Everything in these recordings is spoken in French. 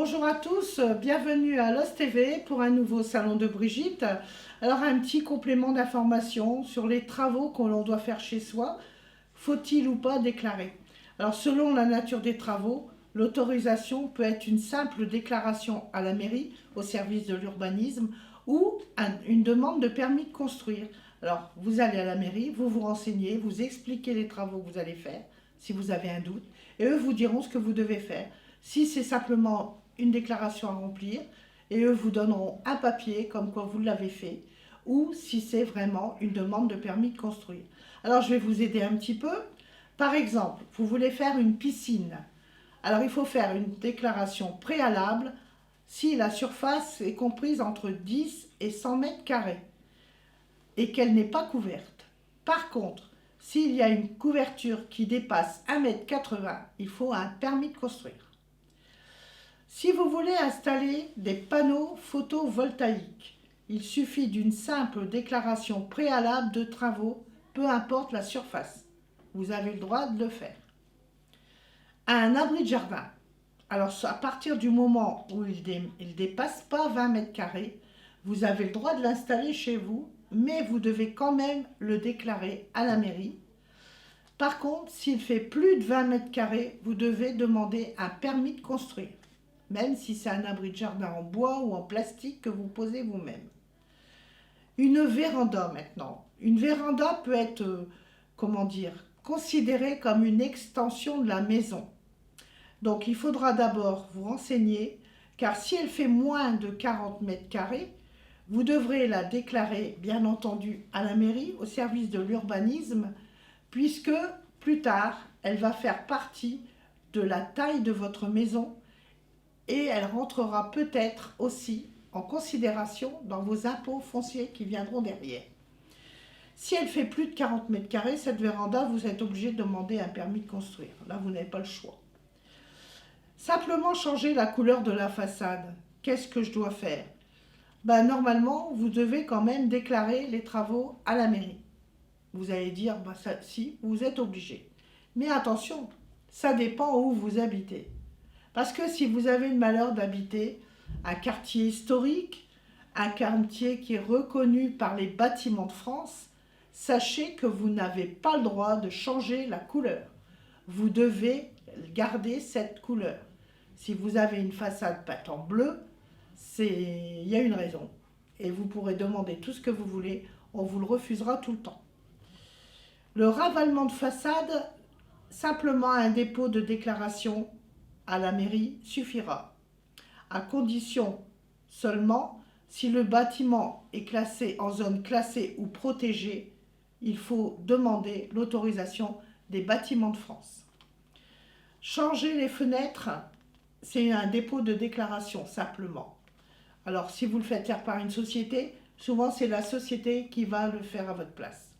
Bonjour à tous, bienvenue à Lost TV pour un nouveau salon de Brigitte. Alors un petit complément d'information sur les travaux que l'on doit faire chez soi, faut-il ou pas déclarer? Alors selon la nature des travaux, l'autorisation peut être une simple déclaration à la mairie, au service de l'urbanisme, ou une demande de permis de construire. Alors vous allez à la mairie, vous vous renseignez, vous expliquez les travaux que vous allez faire, si vous avez un doute, et eux vous diront ce que vous devez faire. Si c'est simplement une déclaration à remplir, et eux vous donneront un papier comme quoi vous l'avez fait, ou si c'est vraiment une demande de permis de construire. Alors je vais vous aider un petit peu. Par exemple, vous voulez faire une piscine. Alors il faut faire une déclaration préalable si la surface est comprise entre 10 et 100 mètres carrés et qu'elle n'est pas couverte. Par contre, s'il y a une couverture qui dépasse 1,80 m, il faut un permis de construire. Si vous voulez installer des panneaux photovoltaïques, il suffit d'une simple déclaration préalable de travaux, peu importe la surface. Vous avez le droit de le faire. Un abri de jardin. Alors, à partir du moment où il ne dépasse pas 20 mètres carrés, vous avez le droit de l'installer chez vous, mais vous devez quand même le déclarer à la mairie. Par contre, s'il fait plus de 20 mètres carrés, vous devez demander un permis de construire, même si c'est un abri de jardin en bois ou en plastique que vous posez vous-même. Une véranda maintenant. Une véranda peut être, considérée comme une extension de la maison. Donc il faudra d'abord vous renseigner, car si elle fait moins de 40 mètres carrés, vous devrez la déclarer, bien entendu, à la mairie, au service de l'urbanisme, puisque plus tard, elle va faire partie de la taille de votre maison et elle rentrera peut-être aussi en considération dans vos impôts fonciers qui viendront derrière. Si elle fait plus de 40 mètres carrés, cette véranda, vous êtes obligé de demander un permis de construire. Là, vous n'avez pas le choix. Simplement changer la couleur de la façade. Qu'est-ce que je dois faire? Normalement, vous devez quand même déclarer les travaux à la mairie. Vous allez dire, si, vous êtes obligé. Mais attention, ça dépend où vous habitez. Parce que si vous avez le malheur d'habiter un quartier historique, un quartier qui est reconnu par les bâtiments de France, sachez que vous n'avez pas le droit de changer la couleur. Vous devez garder cette couleur. Si vous avez une façade peinte en bleu, il y a une raison. Et vous pourrez demander tout ce que vous voulez, on vous le refusera tout le temps. Le ravalement de façade, simplement un dépôt de déclaration à la mairie suffira, à condition seulement, si le bâtiment est classé en zone classée ou protégée, il faut demander l'autorisation des bâtiments de France. Changer les fenêtres, c'est un dépôt de déclaration simplement. Alors si vous le faites faire par une société, souvent c'est la société qui va le faire à votre place.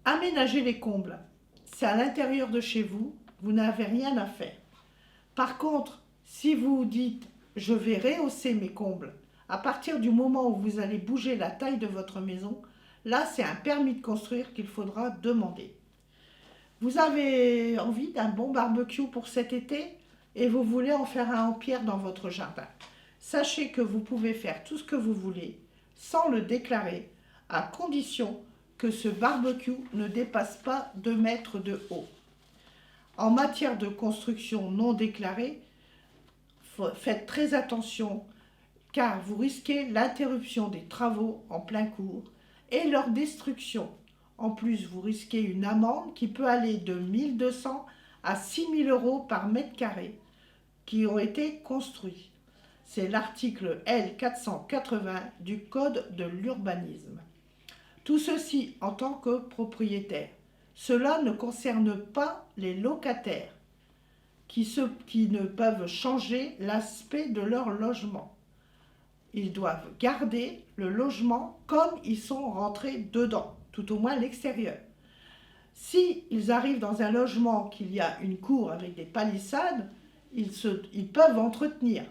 Aménager les combles, c'est à l'intérieur de chez vous, vous n'avez rien à faire. Par contre, si vous dites « je vais rehausser mes combles », à partir du moment où vous allez bouger la taille de votre maison, là c'est un permis de construire qu'il faudra demander. Vous avez envie d'un bon barbecue pour cet été et vous voulez en faire un en pierre dans votre jardin. Sachez que vous pouvez faire tout ce que vous voulez sans le déclarer, à condition que ce barbecue ne dépasse pas 2 mètres de haut. En matière de construction non déclarée, faites très attention car vous risquez l'interruption des travaux en plein cours et leur destruction. En plus, vous risquez une amende qui peut aller de 1 200 à 6 000 € par mètre carré qui ont été construits. C'est l'article L 480 du Code de l'urbanisme. Tout ceci en tant que propriétaire. Cela ne concerne pas les locataires qui ne peuvent changer l'aspect de leur logement. Ils doivent garder le logement comme ils sont rentrés dedans, tout au moins l'extérieur. S'ils arrivent dans un logement qu'il y a une cour avec des palissades, ils peuvent entretenir.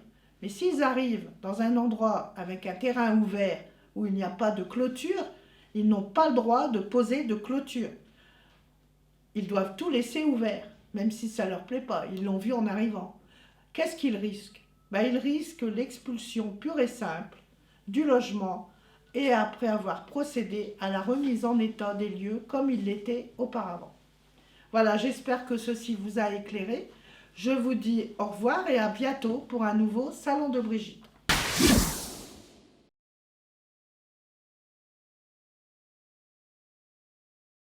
Mais s'ils arrivent dans un endroit avec un terrain ouvert où il n'y a pas de clôture, ils n'ont pas le droit de poser de clôture. Ils doivent tout laisser ouvert, même si ça ne leur plaît pas. Ils l'ont vu en arrivant. Qu'est-ce qu'ils risquent? il risque l'expulsion pure et simple du logement et après avoir procédé à la remise en état des lieux comme il l'était auparavant. Voilà, j'espère que ceci vous a éclairé. Je vous dis au revoir et à bientôt pour un nouveau Salon de Brigitte.